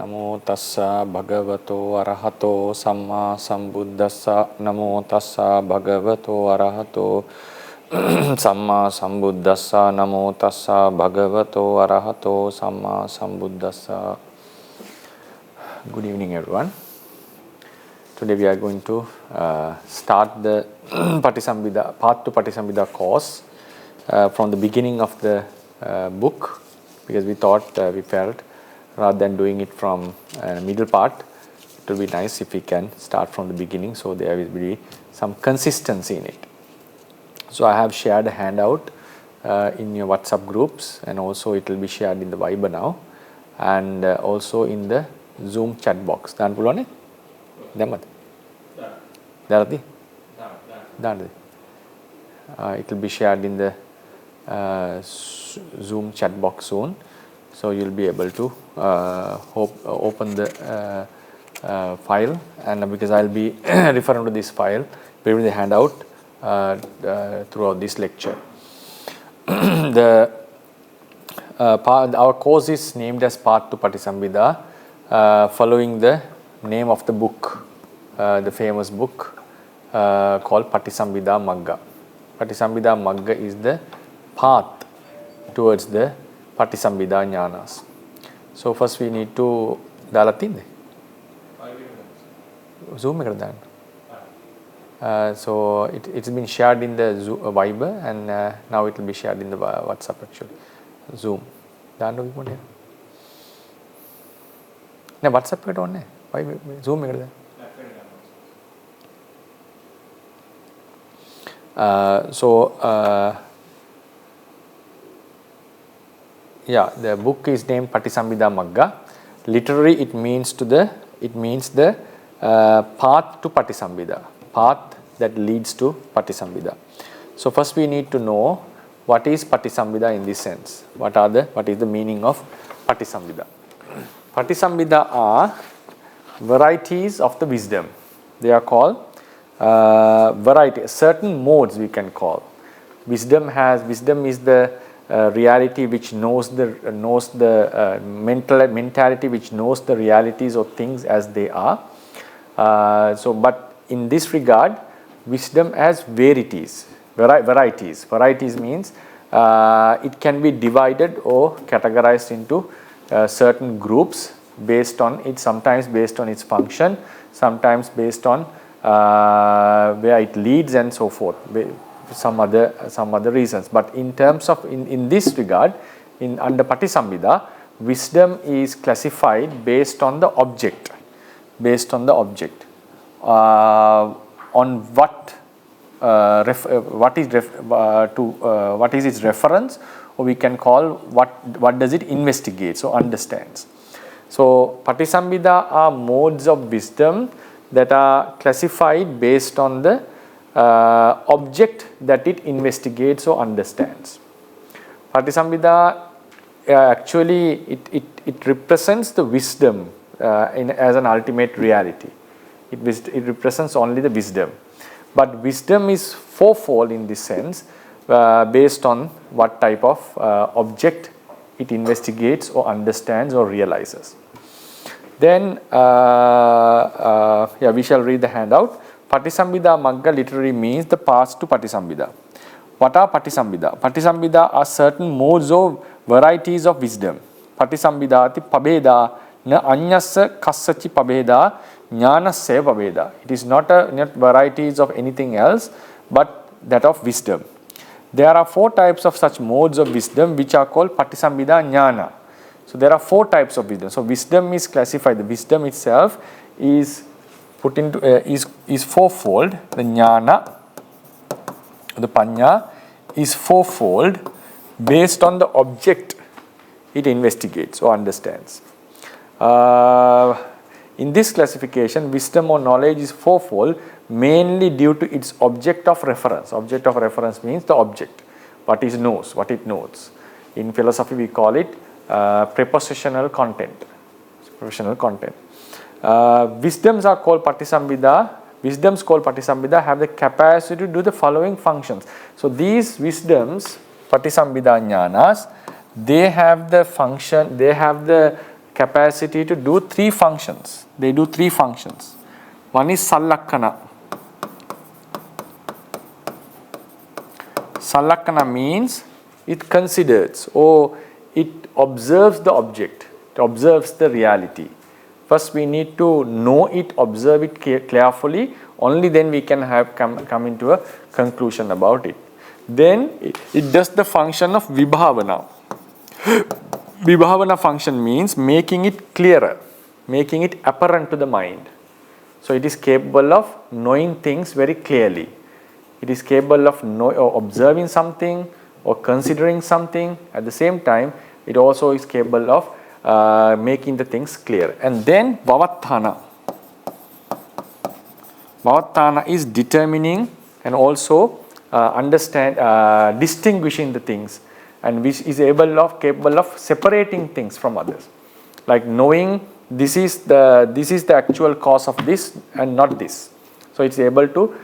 Namo tassa bhagavato arahato samma sambuddhassa. Namo tassa bhagavato arahato samma sambuddhassa. Namo tassa bhagavato arahato samma sambuddhassa. Good evening, everyone. Today we are going to start the Patisambhida, Path to Patisambhida course from the beginning of the book, because we felt rather than doing it from middle part, it will be nice if we can start from the beginning, so there will be some consistency in it. So I have shared a handout in your WhatsApp groups, and also it will be shared in the Viber now, and also in the Zoom chat box. Dan pulwane? Damad. Darati? Dan. It will be shared in the Zoom chat box soon. So you'll be able to open the file, and because I'll be referring to this file, giving the handout throughout this lecture. Our course is named as Path to Patisambhida, following the name of the book, the famous book called Patisambhida Magga. Patisambhida Magga is the path towards the Patisambhida Jnanas. So first we need to dalatinde Zoom ekada dan. So it's been shared in the Viber, and now it will be shared in the WhatsApp actually. Zoom. Dan logi pone. Ne WhatsApp eකට ඕනේ. Zoom ekada dan. Yeah, the book is named Patisambhida Magga. Literally, it means the path to Patisambhida, path that leads to Patisambhida. So first we need to know what is Patisambhida in this sense. What is the meaning of Patisambhida? Patisambhida are varieties of the wisdom. They are called certain modes we can call. Wisdom is the reality which knows the mentality which knows the realities of things as they are. But in this regard, wisdom has varieties. Varieties means it can be divided or categorized into certain groups based on it, sometimes based on its function, sometimes based on where it leads and so forth. Some other reasons, but in terms of in this regard, under Patisambhida, wisdom is classified based on the object, on what is its reference, or we can call what does it investigate, so understands. So Patisambhida are modes of wisdom that are classified based on the object that it investigates or understands. Patisambhida actually it represents the wisdom as an ultimate reality. It represents only the wisdom, but wisdom is fourfold in this sense, based on what type of object it investigates or understands or realizes. Then we shall read the handout. Patisambhida Magga literally means the path to Patisambhida. What are Patisambhida? Patisambhida are certain modes or varieties of wisdom. Patisambhidati pabheda na anyassa kassachi pabheda jnanasya pabheda. It is not varieties of anything else, but that of wisdom. There are 4 types of such modes of wisdom which are called Patisambhida Jnana. So there are 4 types of wisdom. So wisdom is classified. The wisdom itself is put into is fourfold. The jnana, the panya, is fourfold based on the object it investigates or understands. In this classification, wisdom or knowledge is fourfold, mainly due to its object of reference. Object of reference means the object, what it knows. In philosophy, we call it prepositional content. Wisdoms called Patisambhida have the capacity to do the following functions. So these wisdoms, Patisambhida Jnanas, they have the function, they have the capacity to do three functions. They do three functions. One is Sallakkana. Sallakkana means it considers or it observes the object, it observes the reality. First we need to know it, observe it carefully, only then we can come into a conclusion about it. Then it does the function of Vibhavana. Vibhavana function means making it clearer, making it apparent to the mind. So it is capable of knowing things very clearly. It is capable of observing something or considering something. At the same time, it also is capable of making the things clear. And then Vavatthana. Vavatthana is determining and also distinguishing the things, and which is capable of separating things from others. Like knowing this is the actual cause of this and not this. So it's able to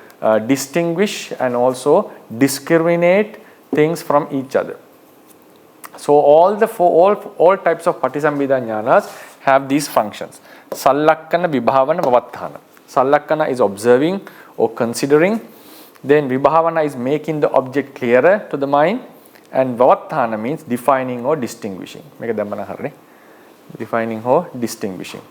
distinguish and also discriminate things from each other. So all types of Patisambhida jnanas have these functions. Sallakkana, Vibhavana, Vavatthana. Sallakkana is observing or considering. Then Vibhavana is making the object clearer to the mind. And Vavatthana means defining or distinguishing. Defining or distinguishing.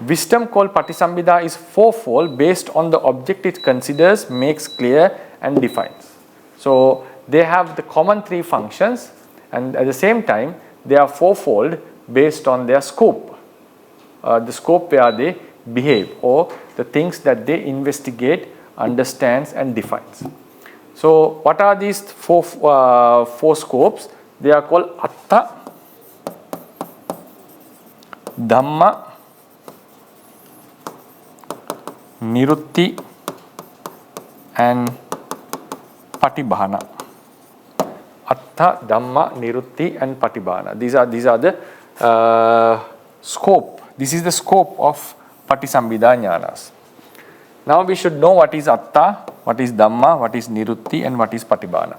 Wisdom called Patisambhida is fourfold based on the object it considers, makes clear and defines. So they have the common three functions, and at the same time they are fourfold based on their scope. The scope where they behave or the things that they investigate, understands and defines. So what are these four scopes? They are called Atta, Dhamma, Nirutti and Patibhana. Atta, Dhamma, Nirutti and Patibhana. These are the scope. This is the scope of Patisambhida jnanas. Now we should know what is Atta, what is Dhamma, what is Nirutti and what is Patibhana.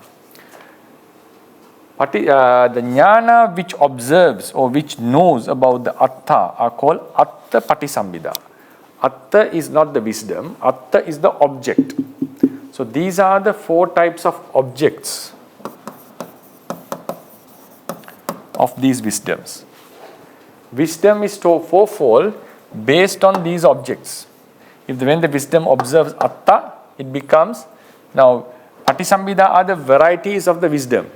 The jnana which observes or which knows about the Atta are called Atta Patisambhida. Atta is not the wisdom, Atta is the object. So these are the four types of objects of these wisdoms. Wisdom is fourfold based on these objects. When the wisdom observes Atta, it becomes, now Patisambhida are the varieties of the wisdom.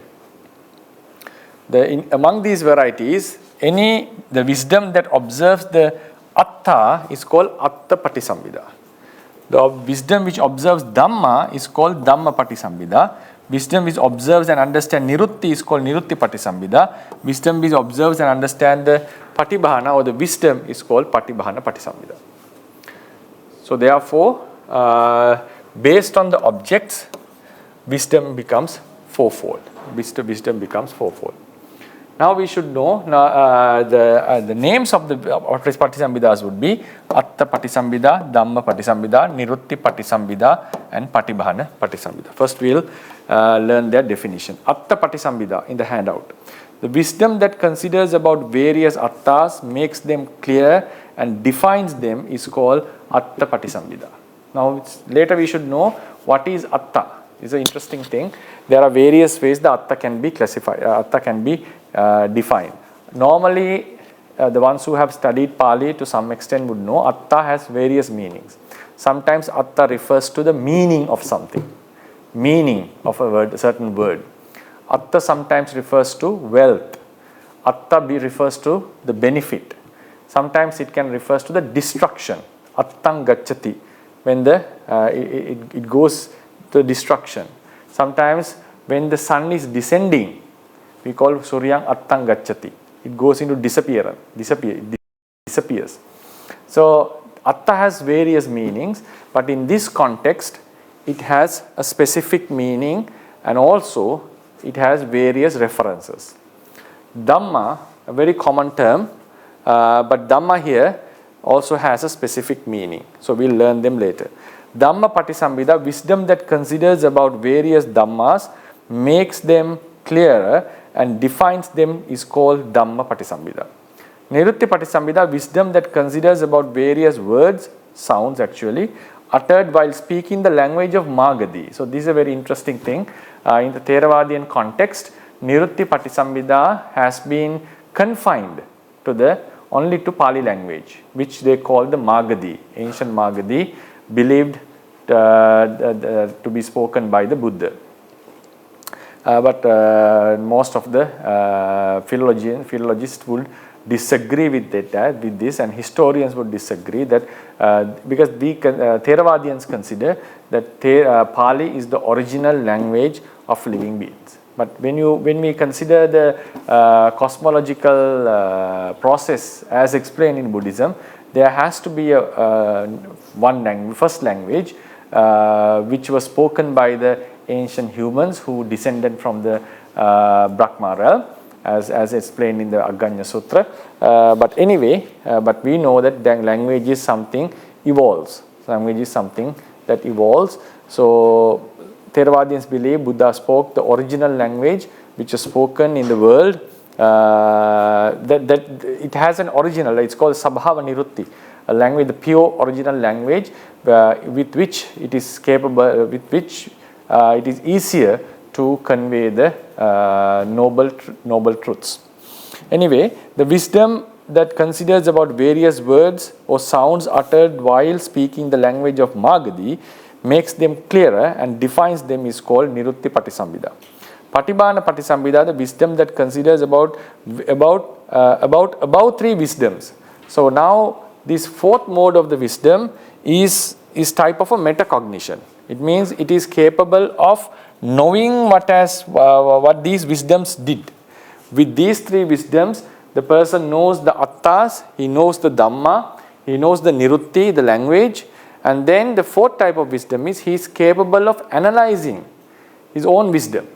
Among these varieties, the wisdom that observes the Atta is called Atta Patisambhida. The wisdom which observes Dhamma is called Dhamma Patisambhida. Wisdom which observes and understands Nirutti is called Nirutti Patisambhida. Wisdom which observes and understands the Patibhana or the wisdom is called Patibhana Patisambhida. So therefore, based on the objects, wisdom becomes fourfold. Wisdom becomes fourfold. Now we should know the names of the Patisambhidas would be Atta Patisambhida, Dhamma Patisambhida, Nirutti Patisambhida and Patibhana Patisambhida. First we will learn their definition. Atta Patisambhida in the handout. The wisdom that considers about various Attas, makes them clear and defines them is called Atta Patisambhida. Now later we should know what is Atta. It's an interesting thing. There are various ways the Atta can be classified, Atta can be defined. Normally, the ones who have studied Pali to some extent would know Atta has various meanings. Sometimes Atta refers to the meaning of something, meaning of a certain word. Atta sometimes refers to wealth. Atta refers to the benefit. Sometimes it can refer to the destruction. Attang gacchati, when it goes to destruction. Sometimes when the sun is descending, we call Suryang Attang gacchati. It goes into disappears. So Atta has various meanings, but in this context, it has a specific meaning and also it has various references. Dhamma, a very common term, but Dhamma here also has a specific meaning. So we'll learn them later. Dhamma Patisambhida, wisdom that considers about various Dhammas, makes them clearer and defines them is called Dhamma Patisambhida. Nirutti Patisambhida, wisdom that considers about various words, sounds actually, uttered while speaking the language of Magadhi. So this is a very interesting thing. In the Theravadian context, Nirutti Patisambhida has been confined to only to Pali language, which they call the Magadhi, ancient Magadhi, believed to be spoken by the Buddha. But most of the philologists would disagree with this, and historians would disagree that because Theravadians consider that Pali is the original language of living beings. But when we consider the cosmological process as explained in Buddhism, there has to be first language which was spoken by the ancient humans who descended from the Brahma realm, as explained in the Aggañña Sutra. But anyway, but we know that language is something evolves. Language is something that evolves. So Theravadians believe Buddha spoke the original language which is spoken in the world. That it has an original. It's called Sabhava Nirutti, a language, the pure original language with which it is capable, with which it is easier to convey the noble truths. Anyway, the wisdom that considers about various words or sounds uttered while speaking the language of Magadhi makes them clearer and defines them is called Nirutti Patisambhida. Patibhana Patisambhida, the wisdom that considers about three wisdoms. So now this fourth mode of the wisdom is type of a metacognition. It means it is capable of knowing what these wisdoms did. With these three wisdoms, the person knows the attas, he knows the dhamma, he knows the nirutti, the language, and then the fourth type of wisdom is he is capable of analyzing his own wisdom.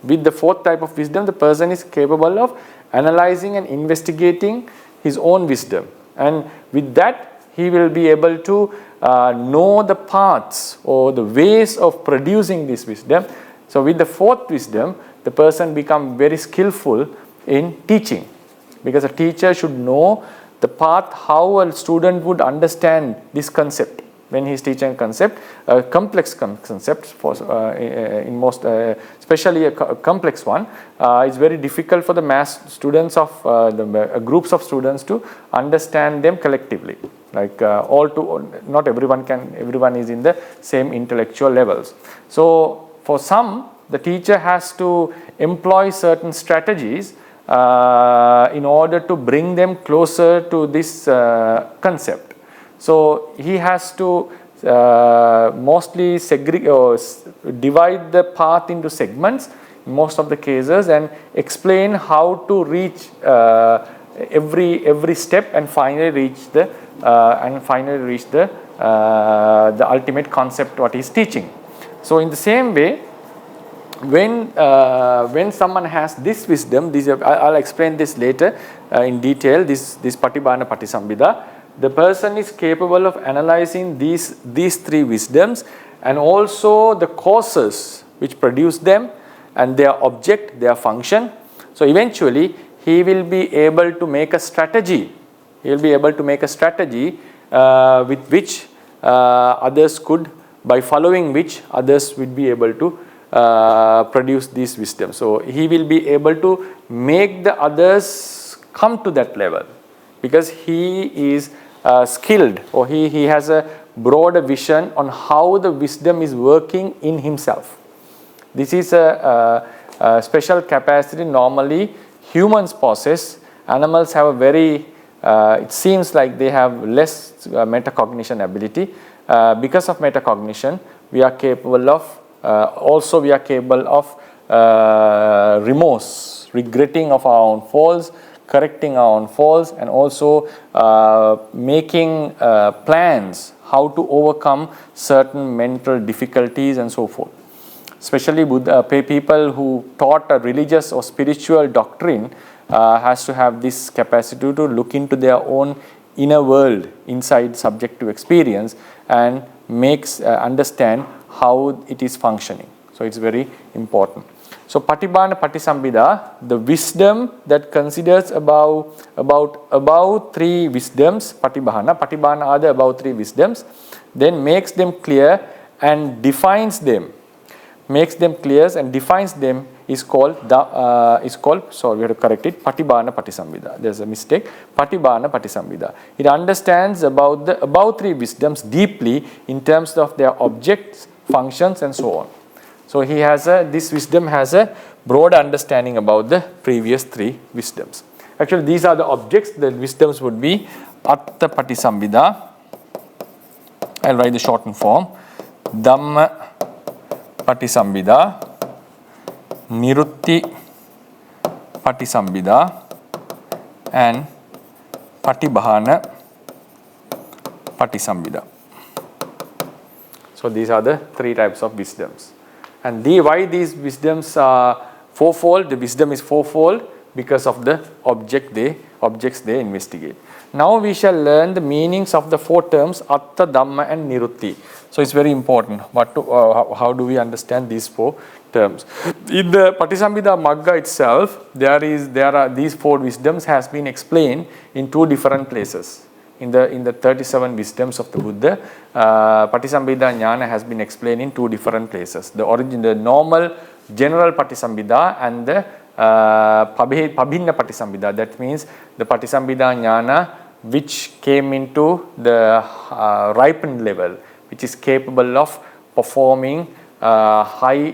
With the fourth type of wisdom, the person is capable of analyzing and investigating his own wisdom, and with that he will be able to know the paths or the ways of producing this wisdom. So with the fourth wisdom, the person becomes very skillful in teaching, because a teacher should know the path how a student would understand this concept. When he is teaching a concept, a complex concept, in most, especially a complex one, it's very difficult for the mass students of groups of students to understand them collectively. Like not everyone is in the same intellectual levels. So for some, the teacher has to employ certain strategies in order to bring them closer to this concept. So he has to mostly divide the path into segments in most of the cases and explain how to reach every step and finally reach the ultimate concept what he is teaching. So in the same way, when someone has this wisdom, I'll explain this later in detail. This Patibhana Patisambhida, the person is capable of analyzing these three wisdoms and also the causes which produce them and their object, their function. So eventually he will be able to make a strategy. He will be able to make a strategy with which others could, by following which others would be able to produce this wisdom. So he will be able to make the others come to that level, because he is skilled, or he has a broader vision on how the wisdom is working in himself. This is a special capacity normally humans possess. Animals have a very, it seems like they have less metacognition ability. Because of metacognition, we are capable of remorse, regretting of our own faults, correcting our own faults, and also making plans how to overcome certain mental difficulties and so forth. Especially people who taught a religious or spiritual doctrine has to have this capacity to look into their own inner world inside subjective experience and understand how it is functioning. So it's very important. So Patibhana Patisambhida, the wisdom that considers about three wisdoms, Patibhana are the about three wisdoms, then makes them clear and defines them. Makes them clear and defines them is called, sorry, we have to correct it, Patibhana Patisambhida. There's a mistake. Patibhana Patisambhida. It understands about three wisdoms deeply in terms of their objects, functions, and so on. So this wisdom has a broad understanding about the previous three wisdoms. Actually, these are the objects. The wisdoms would be Atta Patisambhida. I'll write the shortened form. Dhamma Patisambhida, Nirutti Patisambhida, and Patibhana Patisambhida. So these are the three types of wisdoms. And why these wisdoms are fourfold? The wisdom is fourfold because of the objects they investigate. Now we shall learn the meanings of the four terms Atta, Dhamma, and Nirutti. So it's very important. How do we understand these four terms? In the Patisambhida Magga itself, these four wisdoms has been explained in two different places. In the 37 wisdoms of the Buddha, Patisambhida Jnana has been explained in two different places. The normal general Patisambhida and the Pabhinna Patisambhida. That means the Patisambhida Jnana which came into the ripened level, which is capable of performing high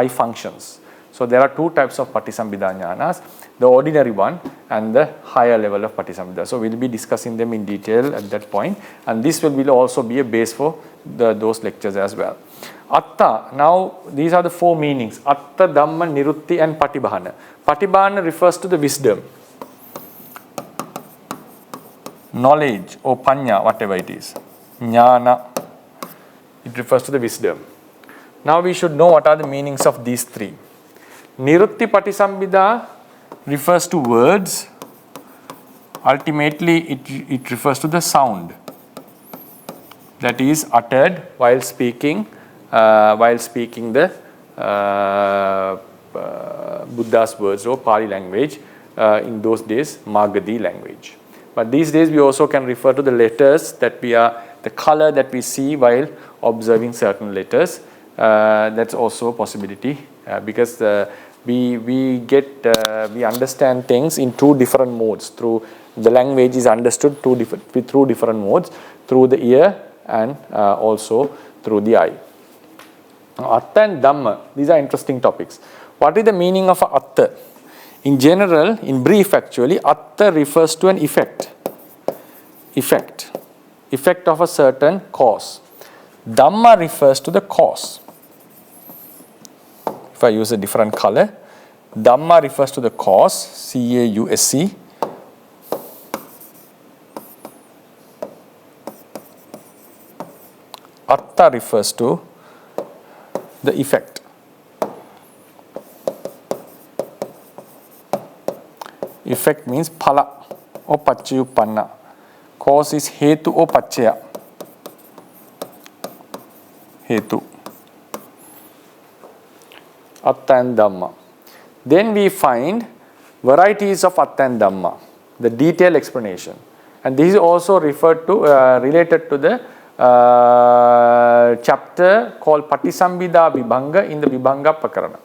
functions. So there are two types of Patisambhida Jnanas, the ordinary one and the higher level of Patisambhida. So we'll be discussing them in detail at that point, and this will also be a base for those lectures as well. Atta, now these are the four meanings: Atta, Dhamma, Nirutti, and Patibhana. Patibhana refers to the wisdom, knowledge or panya, whatever it is. Jnana, it refers to the wisdom. Now we should know what are the meanings of these three. Nirutti Patisambhida refers to words. Ultimately, it refers to the sound that is uttered while speaking the Buddha's words or Pali language, in those days Magadhi language. But these days we also can refer to the letters the color that we see while observing certain letters. That's also a possibility because we understand things in two different modes. Through the language is understood through different modes, through the ear and also through the eye. Atta and Dhamma, these are interesting topics. What is the meaning of Atta? In general, in brief actually, Atta refers to an effect of a certain cause. Dhamma refers to the cause. If I use a different color, Dhamma refers to the cause, C-A-U-S-E. Atta refers to the effect. Effect means phala or pachayupanna. Cause is hetu or pachaya. Hetu. Atta and Dhamma. Then we find varieties of Atta and Dhamma, the detailed explanation. And this is also related to the chapter called Patisambhida Vibhanga in the Vibhanga Pakarana.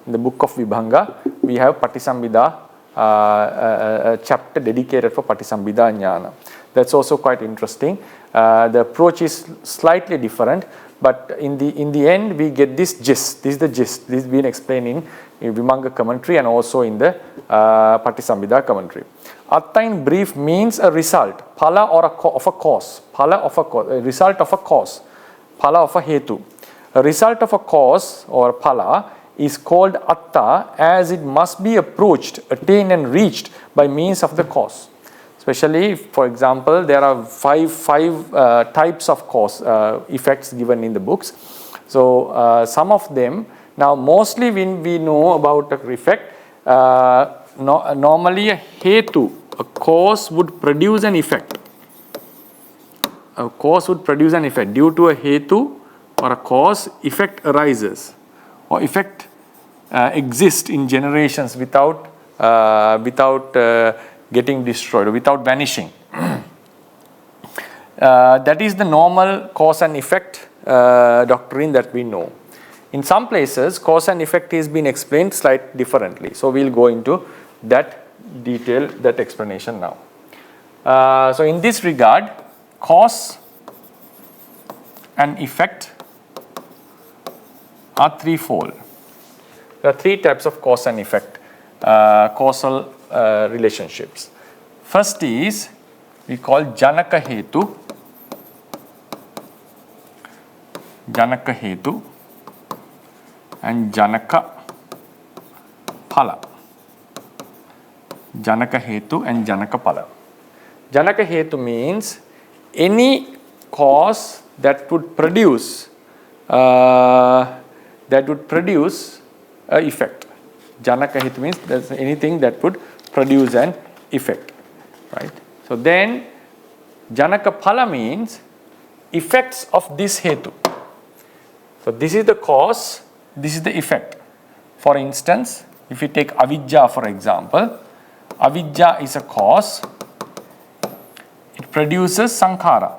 In the book of Vibhanga, we have Patisambhida, a chapter dedicated for Patisambhida Jnana. That's also quite interesting. The approach is slightly different, but in the end we get this gist. This is the gist. This has been explained in Vibhanga commentary and also in the Patisambhida commentary. Atta in brief means a result, phala of a cause, phala of a cause, a result of a cause, phala of a hetu. A result of a cause or phala is called Atta as it must be approached, attained and reached by means of the cause. Especially, for example, there are five types of cause effects given in the books. So some of them, now mostly when we know about the effect, normally a hetu, a cause would produce an effect. A cause would produce an effect. Due to a hetu or a cause, effect arises or effect exist in generations without getting destroyed, without vanishing. That is the normal cause and effect doctrine that we know. In some places, cause and effect has been explained slightly differently. So we'll go into that detail, that explanation now. So in this regard, cause and effect are threefold. There are three types of cause and effect, causal relationships. First is we call Janaka Hetu, and Janaka Phala. Janaka Hetu and Janaka Phala. Janaka Hetu means any cause that would produce effect. Janaka Hetu means there's anything that would produce an effect, right? So then Janaka Phala means effects of this Hetu. So this is the cause, this is the effect. For instance, if you take avidya for example, avidya is a cause, it produces sankhara.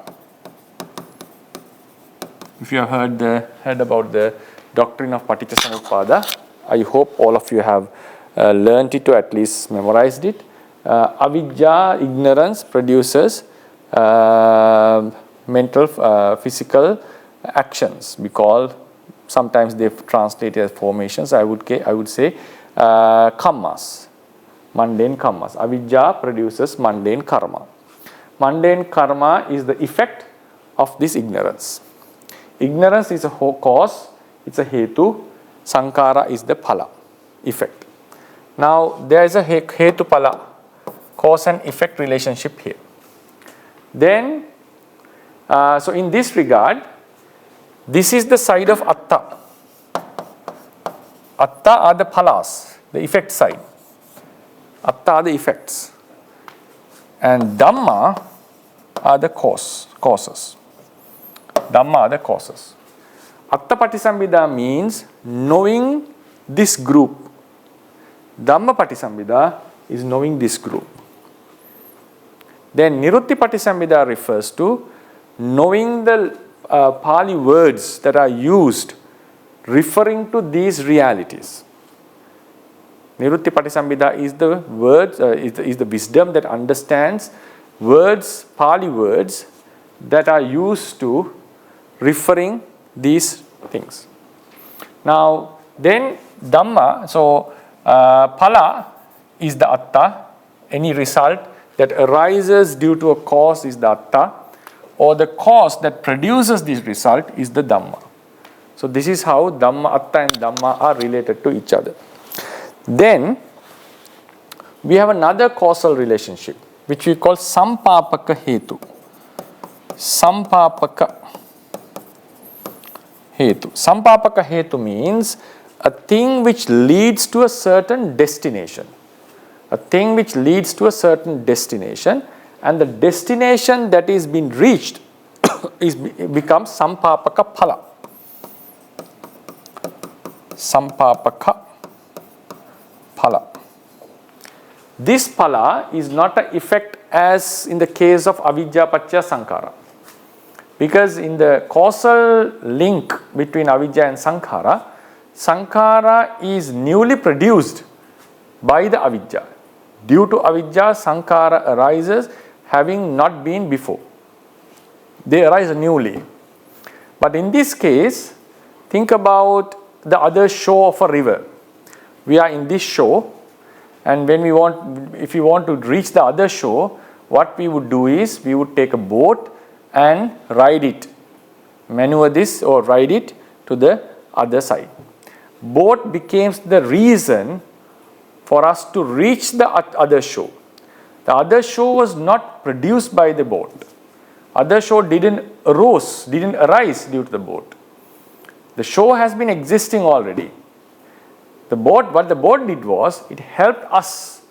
If you have heard about the doctrine of Patisambhida, I hope all of you have learned it or at least memorized it. Avidya, ignorance, produces mental, physical actions. We call, sometimes they translate as formations. I would say karmas, mundane karmas. Avidya produces mundane karma. Mundane karma is the effect of this ignorance. Ignorance is a cause, it's a hetu. Sankhara is the phala, effect. Now there is a hetu phala, cause and effect relationship here. Then, so in this regard, this is the side of atta. Atta are the phalas, the effect side. Atta are the effects. And Dhamma are the causes. Dhamma are the causes. Atta Patisambhida means knowing this group. Dhamma Patisambhida is knowing this group. Then Nirutti Patisambhida refers to knowing the Pali words that are used referring to these realities. Nirutti Patisambhida is the words, is the wisdom that understands words, Pali words that are used to referring these things. Now then Dhamma, so phala is the atta, any result that arises due to a cause is the atta, or the cause that produces this result is the Dhamma. So this is how Dhamma, atta and Dhamma are related to each other. Then we have another causal relationship which we call Sampapaka Hetu. Sampapaka Hetu. Sampapaka Hetu means a thing which leads to a certain destination. A thing which leads to a certain destination, and the destination that is being reached becomes Sampapaka Phala. Sampapaka Phala. This phala is not an effect as in the case of avidya paccaya sankhara. Because in the causal link between avidya and sankhara, sankhara is newly produced by the avidya. Due to avidya, sankhara arises having not been before. They arise newly. But in this case, think about the other shore of a river. We are in this shore, and when we want, if we want to reach the other shore, what we would do is we would take a boat and ride it, maneuver this or ride it to the other side. Boat becomes the reason for us to reach the other shore. The other shore was not produced by the boat. Other shore didn't arise due to the boat. The shore has been existing already. The boat, what the boat did was, it helped us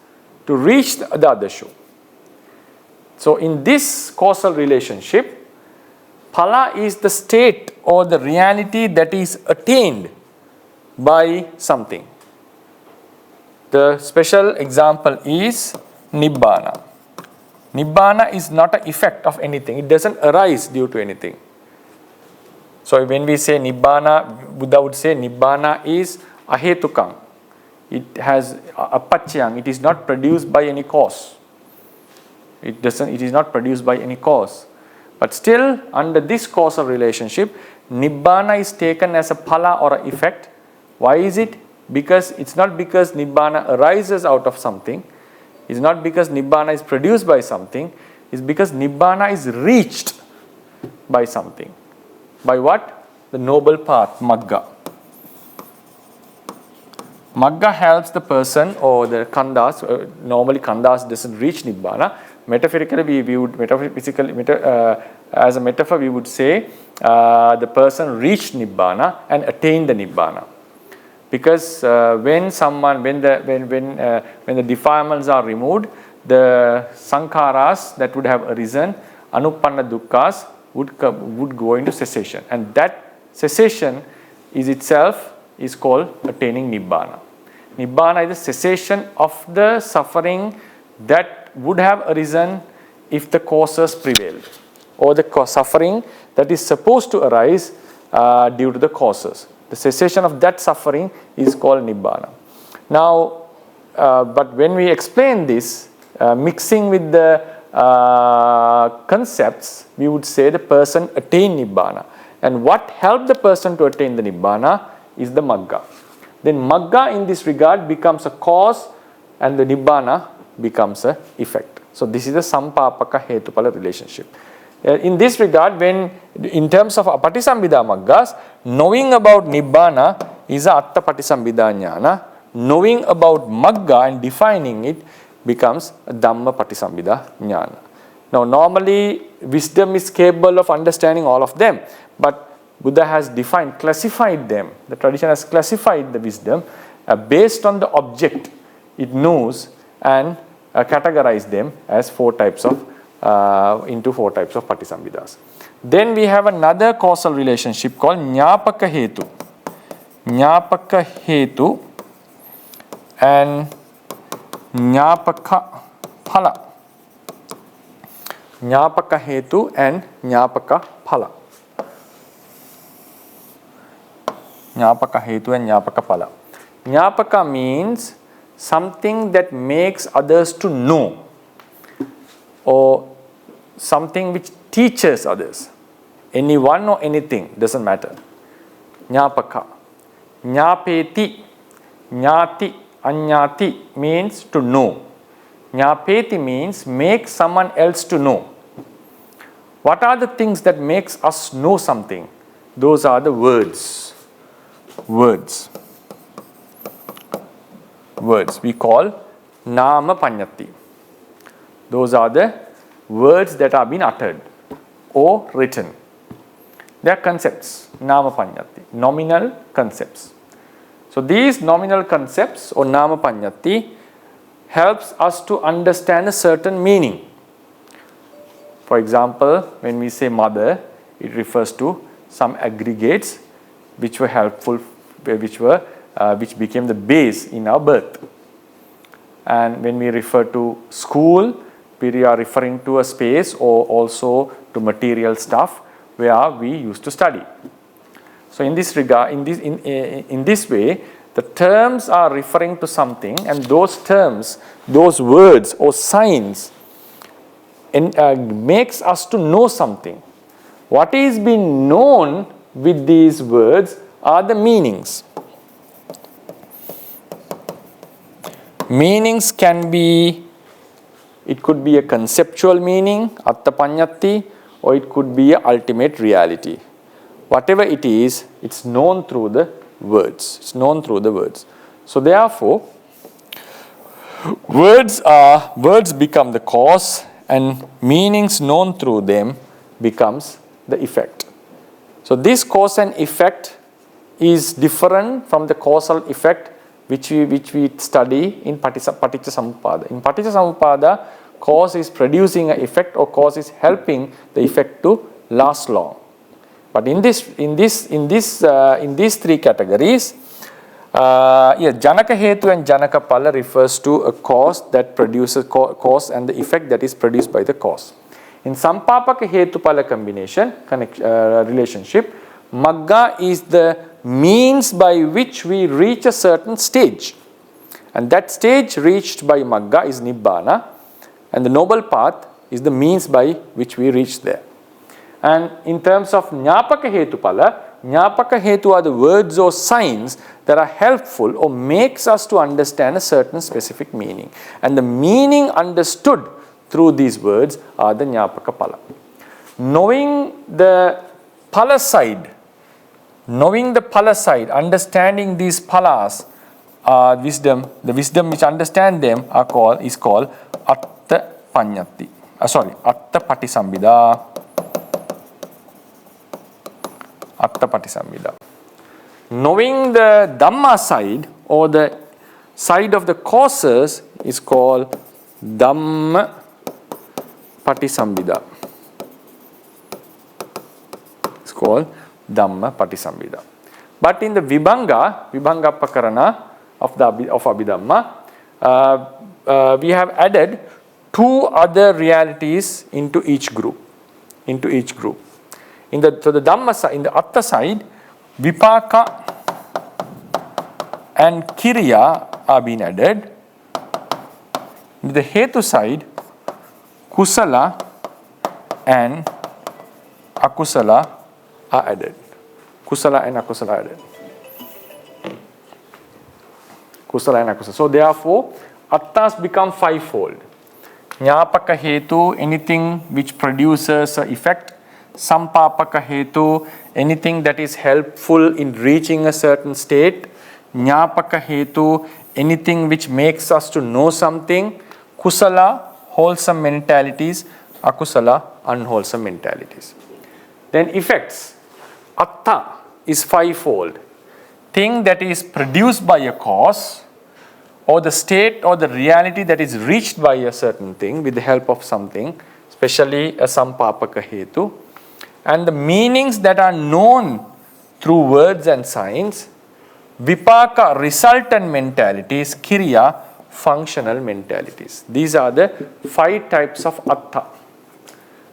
to reach the other shore. So in this causal relationship, phala is the state or the reality that is attained by something. The special example is Nibbana. Nibbana is not an effect of anything. It doesn't arise due to anything. So when we say Nibbana, Buddha would say Nibbana is ahetukang. It has apaccayang. It is not produced by any cause. It is not produced by any cause. But still, under this causal relationship, Nibbana is taken as a phala or an effect. Why is it? Because it's not because Nibbana arises out of something. It's not because Nibbana is produced by something. It's because Nibbana is reached by something. By what? The noble path, Magga. Magga helps the person or the Khandhas. Normally Khandhas doesn't reach Nibbana. Metaphorically, as a metaphor, we would say the person reached Nibbana and attained the Nibbana. Because when the defilements are removed, the sankharas that would have arisen, anupanna dukkhas, would go into cessation, and that cessation is called attaining Nibbana. Nibbana is the cessation of the suffering that would have arisen if the causes prevailed, or the suffering that is supposed to arise due to the causes. The cessation of that suffering is called Nibbana. Now, but when we explain this, mixing with the concepts, we would say the person attained Nibbana. And what helped the person to attain the Nibbana is the Magga. Then Magga in this regard becomes a cause and the Nibbana becomes an effect. So this is the Sampapaka Hetupala relationship. In this regard, when in terms of Patisambhida Maggas, knowing about Nibbana is a Atta Patisambhida Jnana. Knowing about Magga and defining it becomes a Dhamma Patisambhida Jnana. Now normally wisdom is capable of understanding all of them, but Buddha has classified them. The tradition has classified the wisdom based on the object it knows and categorized them as into four types of Patisambhidas. Then we have another causal relationship called Jnapaka Hetu. Jnapaka Hetu and Jnapaka Phala. Jnapaka Hetu and Jnapaka Phala. Jnapaka Hetu and Jnapaka Phala. Jnapaka means something that makes others to know, or something which teaches others. Anyone or anything, doesn't matter. Jnapaka. Jnapeti. Jnati, anyati means to know. Jnapeti means make someone else to know. What are the things that makes us know something? Those are the words. Words we call nama panyati. Those are the words that are being uttered or written. They are concepts, nama panyati, nominal concepts. So these nominal concepts or nama panyati helps us to understand a certain meaning. For example, when we say mother, it refers to some aggregates which were helpful, which became the base in our birth. And when we refer to school, we are referring to a space or also to material stuff where we used to study. So in this regard, in this way, the terms are referring to something, and those terms, those words or signs makes us to know something. What is being known with these words are the meanings. Meanings can be, it could be a conceptual meaning, atta panyati, or it could be a ultimate reality. Whatever it is, it's known through the words. It's known through the words. So therefore, words become the cause, and meanings known through them becomes the effect. So this cause and effect is different from the causal effect which we study in Paticcasamuppada. In Paticcasamuppada, cause is producing an effect, or cause is helping the effect to last long. But in these three categories, Janaka Hetu and Janaka Phala refers to a cause that produces cause and the effect that is produced by the cause. In Sampapaka Hetu Phala combination, relationship, Magga is the means by which we reach a certain stage. And that stage reached by Magga is Nibbana, and the noble path is the means by which we reach there. And in terms of Jnapaka Hetupala, Jnapaka Hetu are the words or signs that are helpful or makes us to understand a certain specific meaning. And the meaning understood through these words are the Jnapaka Pala. Knowing the Pala side, understanding these Palas, wisdom, the wisdom which understand them is called Atta Panyati. Atta Patisambhida. Atta Patisambhida. Knowing the Dhamma side or the side of the causes is called Dhamma Patisambhida. It's called Dhamma Patisambhida. But in the Vibhanga Pakarana of Abhidhamma, we have added two other realities into each group. In the Dhamma side, in the Atta side, Vipaka and Kiriya are being added. In the Hetu side, Kusala and Akusala are added. Kusala and Akusala are added. Kusala and Akusala. So therefore, Attas become fivefold. Jnapaka Hetu, anything which produces an effect. Sampapaka Hetu, anything that is helpful in reaching a certain state. Jnapaka Hetu, anything which makes us to know something. Kusala, wholesome mentalities. Akusala, unwholesome mentalities. Then effects. Atta is fivefold. Thing that is produced by a cause, or the state or the reality that is reached by a certain thing with the help of something, especially a Sampapaka Hetu. And the meanings that are known through words and signs. Vipaka, resultant mentalities. Kiriya, functional mentalities. These are the 5 types of Atta.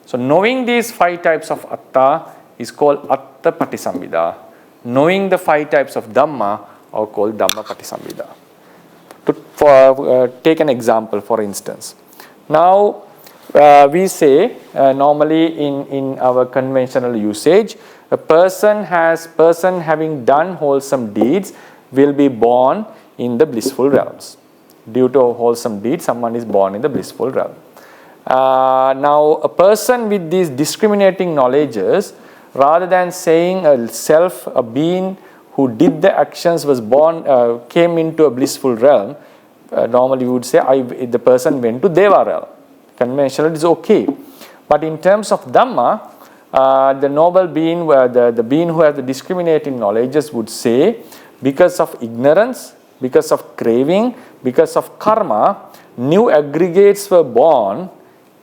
So knowing these 5 types of Atta is called Atta Patisambhida. Knowing the 5 types of Dhamma are called Dhamma Patisambhida. Take an example, for instance. Now, we say normally in our conventional usage, a person having done wholesome deeds will be born in the blissful realms. Due to a wholesome deed, someone is born in the blissful realm. Now, a person with these discriminating knowledges, rather than saying a being who did the actions was born, came into a blissful realm, normally we would say the person went to Deva realm. Conventional is okay. But in terms of Dhamma, the noble being, the being who has the discriminating knowledges would say, because of ignorance, because of craving, because of karma, new aggregates were born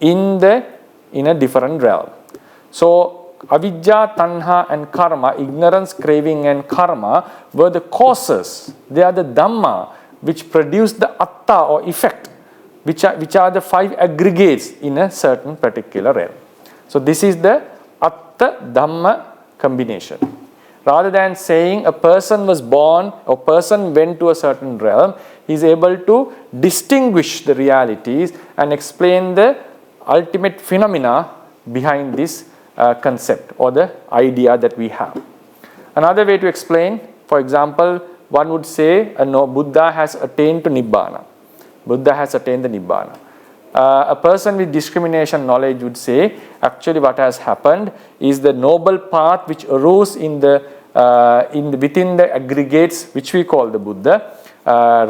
in a different realm. So, avidya, tanha and karma, ignorance, craving and karma were the causes. They are the Dhamma which produce the Atta or effect, which are the 5 aggregates in a certain particular realm. So this is the Atta Dhamma combination. Rather than saying a person was born or person went to a certain realm, he is able to distinguish the realities and explain the ultimate phenomena behind this concept or the idea that we have. Another way to explain, for example, one would say Buddha has attained to Nibbana. Buddha has attained the Nibbana. A person with discrimination knowledge would say, actually what has happened is the noble path which arose within the aggregates which we call the Buddha,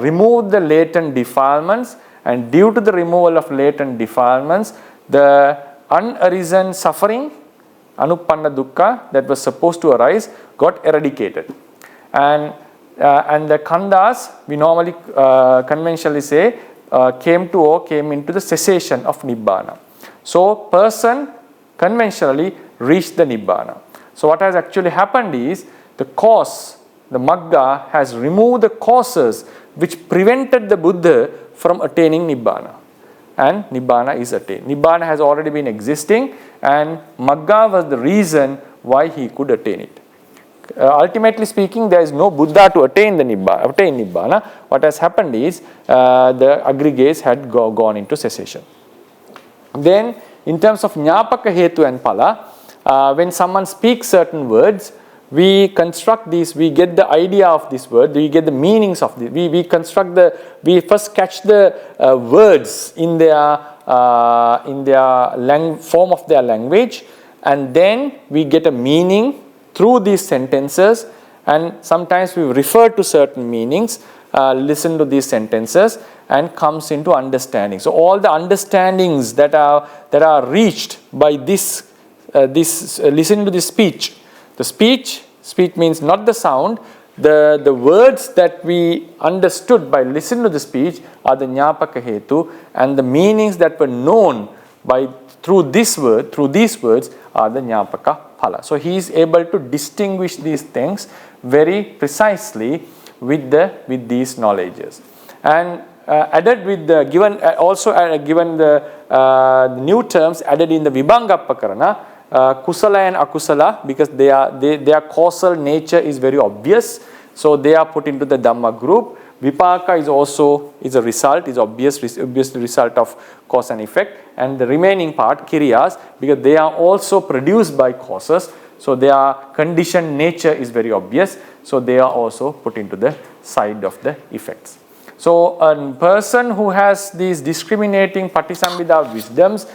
removed the latent defilements, and due to the removal of latent defilements, the unarisen suffering, anupanna dukkha, that was supposed to arise got eradicated. And the khandhas, we normally conventionally say, came into the cessation of Nibbana. So, person conventionally reached the Nibbana. So, what has actually happened is the cause, the Magga has removed the causes which prevented the Buddha from attaining Nibbana. And Nibbana is attained. Nibbana has already been existing, and Magga was the reason why he could attain it. Ultimately speaking, there is no Buddha to attain Nibbana. What has happened is the aggregates had gone into cessation. Then, in terms of Jnapaka, Hetu and Phala, when someone speaks certain words, we construct these, we get the idea of this word, we get the meanings of this, we first catch the words in their form of their language, and then we get a meaning through these sentences, and sometimes we refer to certain meanings, listen to these sentences, and comes into understanding. So all the understandings that are reached by this listening to this speech. The speech means not the sound. The words that we understood by listening to the speech are the Jnapaka Hetu, and the meanings that were known through these words are the Jnapaka Phala. So he is able to distinguish these things very precisely with these knowledges. And added with the given the new terms added in the Vibhangapakarana, Kusala and Akusala, because their causal nature is very obvious, so they are put into the Dhamma group. Vipaka is a result, is obviously result of cause and effect, and the remaining part, Kiriyas, because they are also produced by causes, so their conditioned nature is very obvious, so they are also put into the side of the effects. So a person who has these discriminating Patisambhida wisdoms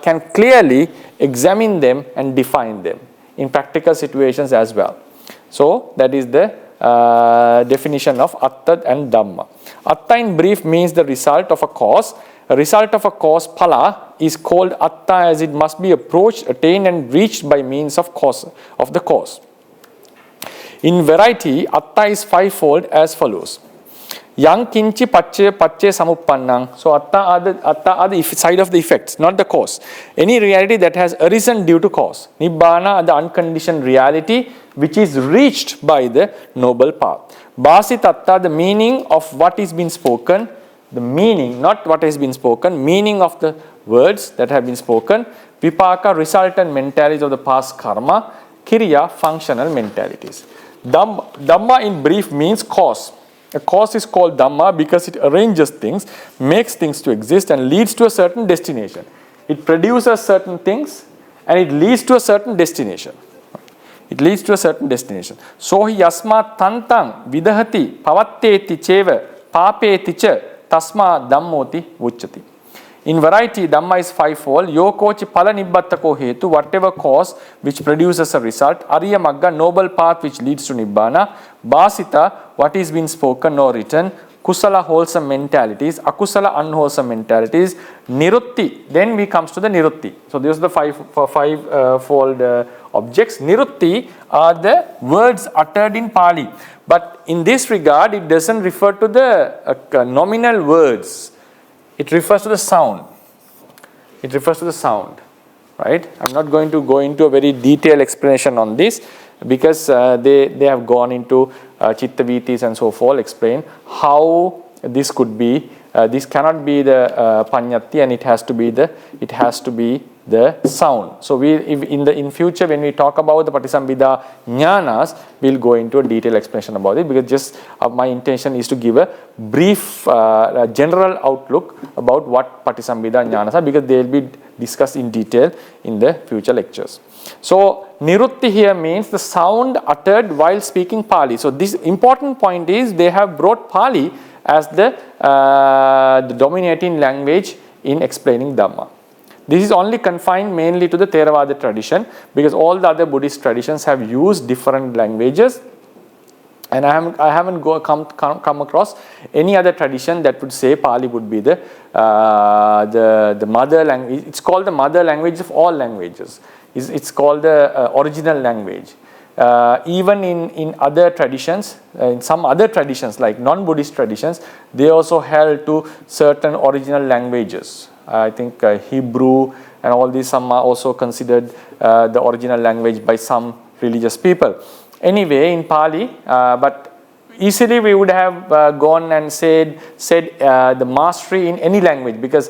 can clearly examine them and define them in practical situations as well. So that is the definition of Atta and Dhamma. Atta in brief means the result of a cause. A result of a cause, Phala, is called Atta as it must be approached, attained and reached by means of the cause. In variety, Atta is fivefold as follows. Yang kinchi pacce samuppannang. So atta are the side of the effects, not the cause. Any reality that has arisen due to cause. Nibbana, the unconditioned reality which is reached by the noble path. Basi tatta, the meaning of what is being spoken. The meaning, not what has been spoken, meaning of the words that have been spoken. Vipaka, resultant mentalities of the past karma. Kiriya, functional mentalities. Dhamma in brief means cause. A cause is called Dhamma because it arranges things, makes things to exist, and leads to a certain destination. It produces certain things and it leads to a certain destination. It leads to a certain destination. Sohi yasma tantang vidahati pavatteti cheva papeti cha tasma dhammoti vucchati. In variety, Dhamma is fivefold. Yokochi phala nibbattako hetu, whatever cause which produces a result. Ariya magga, noble path which leads to Nibbana. Basita, what is being spoken or written. Kusala, wholesome mentalities. Akusala, unwholesome mentalities. Nirutti, then we comes to the Nirutti. So these are the fivefold objects. Nirutti are the words uttered in Pali. But in this regard, it doesn't refer to the nominal words. It refers to the sound. It refers to the sound, right? I'm not going to go into a very detailed explanation on this because they have gone into Chittavitis and so forth, explain how this could be. This cannot be the Panyati, and it has to be the sound. So in future when we talk about the Patisambhida Jnanas, we'll go into a detailed explanation about it, because just my intention is to give a brief general outlook about what Patisambhida Jnanas are, because they will be discussed in detail in the future lectures. So Nirutti here means the sound uttered while speaking Pali. So this important point is they have brought Pali as the dominating language in explaining Dhamma. This is only confined mainly to the Theravada tradition, because all the other Buddhist traditions have used different languages, and I haven't come across any other tradition that would say Pali would be the mother language. It's called the mother language of all languages. It's called the original language. Even in other traditions, in some other traditions like non-Buddhist traditions, they also held to certain original languages. I think Hebrew and all these, some are also considered the original language by some religious people. anyway in Pali, but easily we would have gone and said the mastery in any language, because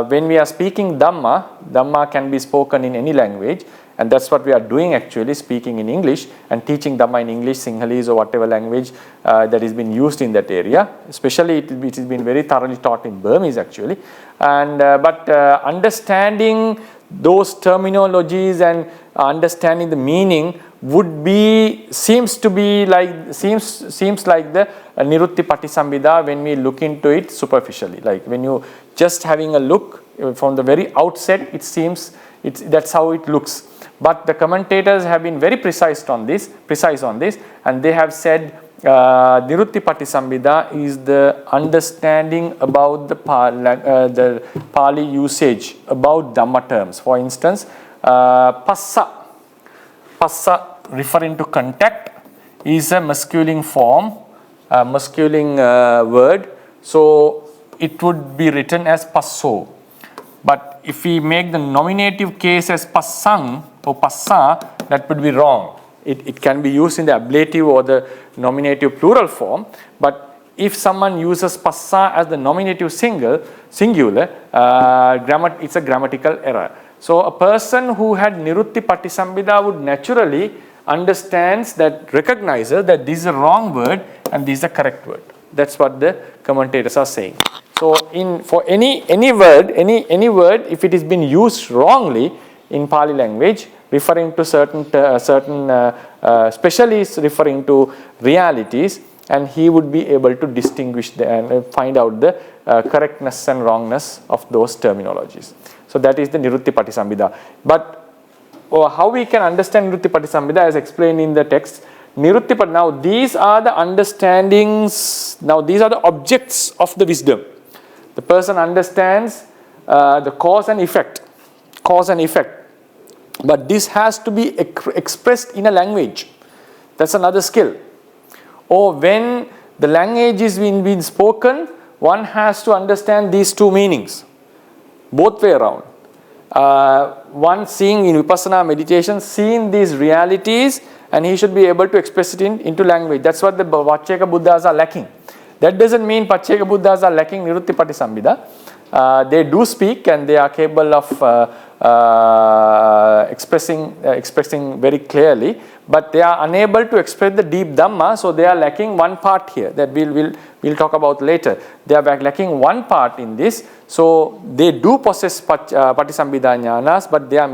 when we are speaking Dhamma can be spoken in any language, and that's what we are doing actually, speaking in English and teaching Dhamma in English, Sinhalese or whatever language that is being used in that area. Especially it has been very thoroughly taught in Burmese actually, and but understanding those terminologies and understanding the meaning would be seems like the Nirutti Patisambhida when we look into it superficially. Like when you just having a look from the very outset, it seems that's how it looks. But the commentators have been very precise on this, and they have said Nirutti Patisambhida is the understanding about the Pali usage about Dhamma terms. For instance, passa referring to contact is a masculine form, masculine word, so it would be written as passo. But if we make the nominative case as passang or passa, that would be wrong. It can be used in the ablative or the nominative plural form, but if someone uses passa as the nominative singular, it's a grammatical error. So a person who had Nirutti Patisambhida would naturally recognizes that this is a wrong word and this is a correct word. That's what the commentators are saying. So for any word, if it is being used wrongly in Pali language, referring to certain specialists referring to realities, and he would be able to distinguish and find out the correctness and wrongness of those terminologies. So that is the Nirutti Patisambhida. But how we can understand Nirutti Patisambhida as explained in the text, now these are the understandings, now these are the objects of the wisdom. The person understands the cause and effect. But this has to be expressed in a language. That's another skill. Or when the language is being spoken, one has to understand these two meanings, both way around. One seeing in Vipassana meditation, seeing these realities, and he should be able to express it into language. That's what the Vacheka Buddhas are lacking. That doesn't mean Vacheka Buddhas are lacking Nirutti Patisambhida. They do speak and they are capable of expressing very clearly, but they are unable to express the deep Dhamma, so they are lacking one part here that we'll talk about later. They are lacking one part in this, so they do possess Patisambhida jnanas, but they are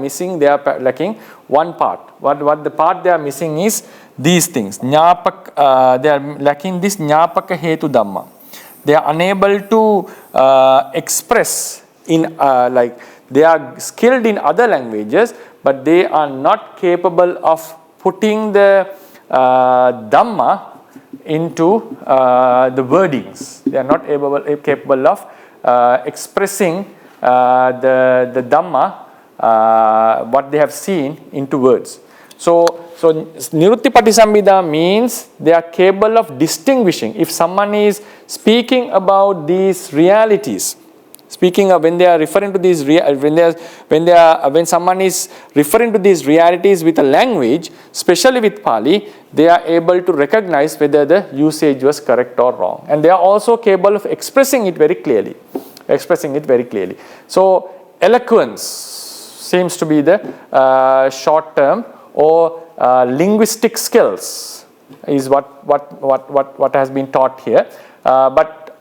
lacking one part. What the part they are missing is these things. They are lacking this Jnapaka Hetu Dhamma. They are unable to express in they are skilled in other languages, but they are not capable of putting the Dhamma into the wordings. They are not capable of expressing the Dhamma, what they have seen, into words. So Nirutti Patisambhida means they are capable of distinguishing. If someone is speaking about these realities, when they are referring to these when someone is referring to these realities with a language, especially with Pali, they are able to recognize whether the usage was correct or wrong, and they are also capable of expressing it very clearly. So eloquence seems to be the short term, or linguistic skills is what has been taught here, but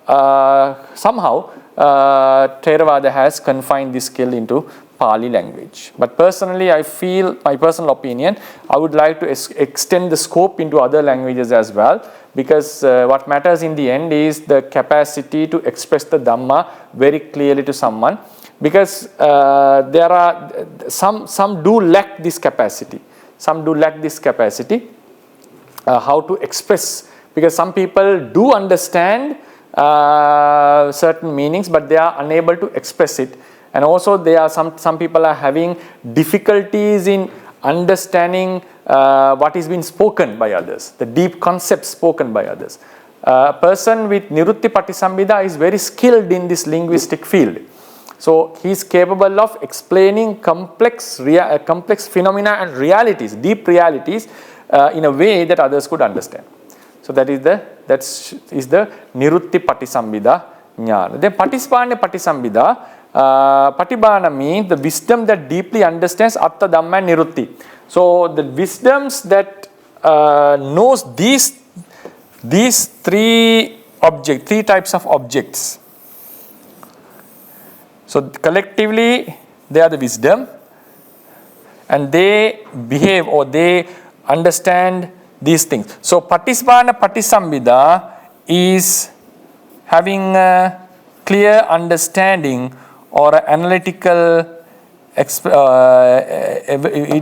somehow Theravada has confined this skill into Pali language. But personally, I feel, my personal opinion, I would like to extend the scope into other languages as well, because what matters in the end is the capacity to express the Dhamma very clearly to someone, because there are some do lack this capacity. How to express, because some people do understand certain meanings, but they are unable to express it, and also there are some people are having difficulties in understanding what is being spoken by others, the deep concepts spoken by others. A person with Nirutti Patisambhida is very skilled in this linguistic field, so he is capable of explaining complex phenomena and realities, deep realities, in a way that others could understand. So that is the Nirutti Patisambhida Jnana. Then Patisambhida Patisambhida, Patibhana means the wisdom that deeply understands Atta Dhamma and Nirutti. So the wisdoms that knows these three types of objects. So collectively they are the wisdom, and they behave or they understand these things. So Patisambhida Patisambhida is having a clear understanding or analytical, it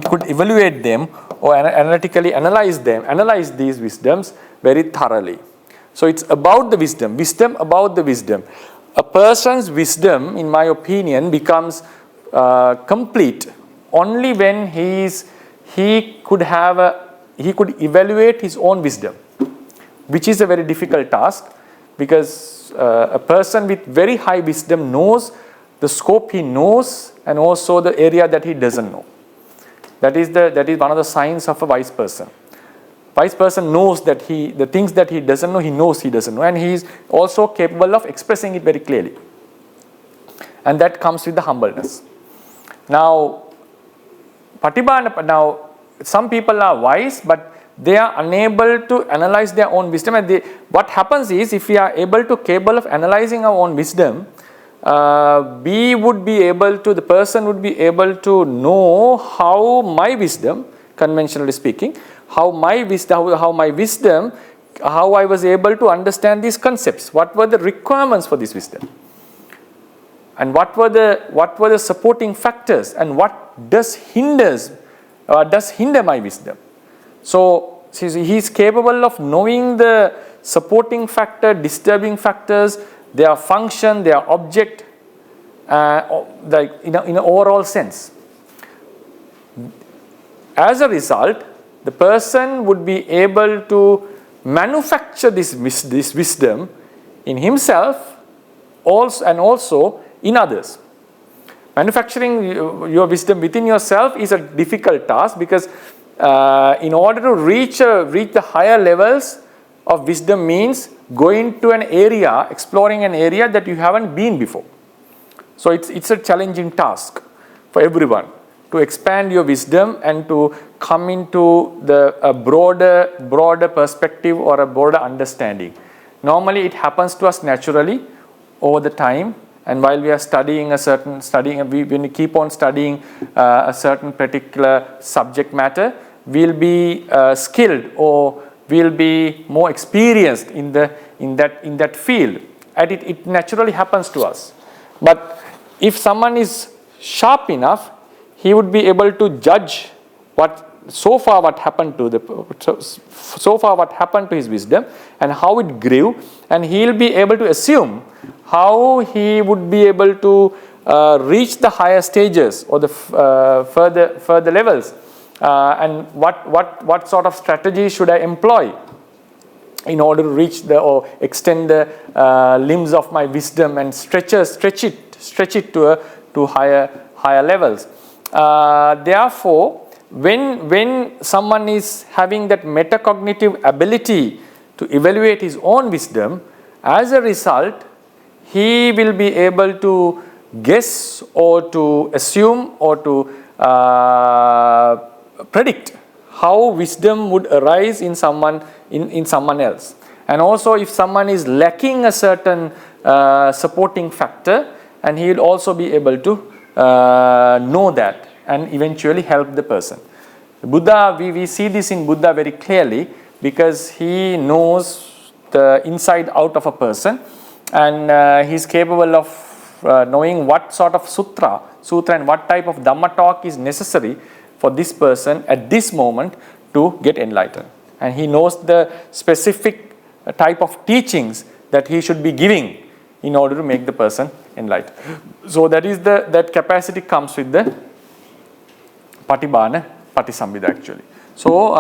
could evaluate them or analytically analyze these wisdoms very thoroughly. So it's about the wisdom about the wisdom. A person's wisdom, in my opinion, becomes complete only when he could evaluate his own wisdom, which is a very difficult task, because a person with very high wisdom knows the scope he knows and also the area that he doesn't know. That is one of the signs of a wise person. Wise person knows that the things that he doesn't know, he knows he doesn't know, and he is also capable of expressing it very clearly. And that comes with the humbleness. Now, Patibhana, some people are wise, but they are unable to analyze their own wisdom. And what happens is, if we are capable of analyzing our own wisdom, the person would be able to know how my wisdom, conventionally speaking, how I was able to understand these concepts. What were the requirements for this wisdom? And what were the supporting factors, and what does hinder my wisdom? So he is capable of knowing the supporting factor, disturbing factors, their function, their object, like in an overall sense. As a result, the person would be able to manufacture this wisdom in himself and also in others. Manufacturing your wisdom within yourself is a difficult task, because in order to reach the higher levels of wisdom means going to an area, exploring an area that you haven't been before. So it's a challenging task for everyone to expand your wisdom and to come into a broader perspective or a broader understanding. Normally it happens to us naturally over the time, and while we are when we keep on studying a certain particular subject matter, we'll be skilled or we'll be more experienced in that field, and it naturally happens to us. But if someone is sharp enough, he would be able to judge what happened to his wisdom and how it grew, and he'll be able to assume how he would be able to reach the higher stages or the further levels, and what sort of strategy should I employ in order to reach or extend the limbs of my wisdom and stretch it to higher levels. Therefore, when someone is having that metacognitive ability to evaluate his own wisdom, as a result, he will be able to guess or to assume or to predict how wisdom would arise in someone else. And also, if someone is lacking a certain supporting factor, and he will also be able to know that and eventually help the person. Buddha, we see this in Buddha very clearly, because he knows the inside out of a person, and he is capable of knowing what sort of sutra and what type of Dhamma talk is necessary for this person at this moment to get enlightened. And he knows the specific type of teachings that he should be giving in order to make the person enlightened. So that capacity comes with the Patibhana Patisambhida actually. So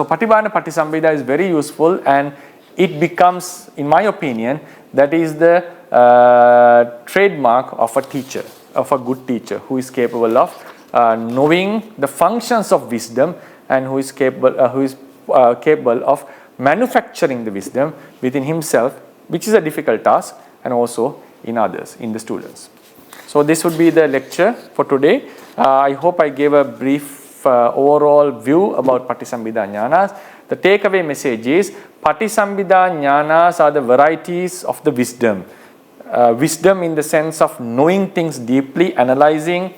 Patibhana Patisambhida is very useful, and it becomes, in my opinion, that is the trademark of a teacher, of a good teacher, who is capable of knowing the functions of wisdom, and who is capable of manufacturing the wisdom within himself, which is a difficult task, and also in others, in the students. So this would be the lecture for today. I hope I gave a brief overall view about Patisambhida Jnanas. The takeaway message is Patisambhida Jnanas are the varieties of the wisdom. Wisdom in the sense of knowing things deeply, analyzing,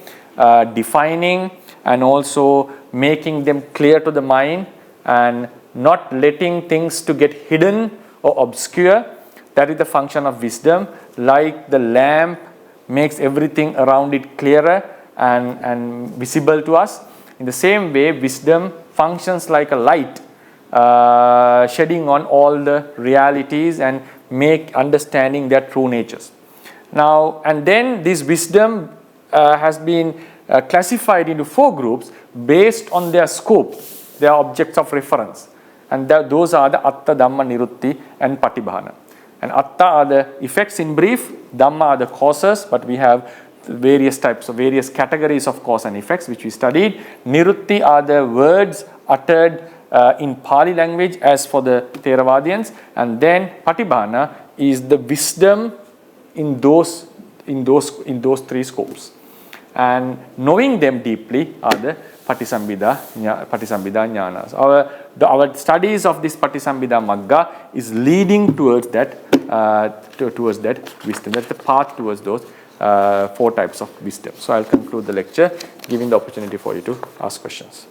defining, and also making them clear to the mind, and not letting things to get hidden or obscure. That is the function of wisdom. Like the lamp makes everything around it clearer and visible to us. In the same way, wisdom functions like a light, shedding on all the realities and make understanding their true natures. Now, and then this wisdom has been classified into 4 groups based on their scope, their objects of reference. And those are the Atta, Dhamma, Nirutti, and Patibhana. And Atta are the effects in brief, Dhamma are the causes, but we have various types of various categories of cause and effects which we studied. Nirutti are the words uttered in Pali language as for the Theravadians, and then Patibhana is the wisdom in those 3 scopes. And knowing them deeply are the Patisambhida Jnanas. Our studies of this Patisambhida Magga is leading towards that wisdom. That's the path towards those 4 types of wisdom. So I'll conclude the lecture, giving the opportunity for you to ask questions.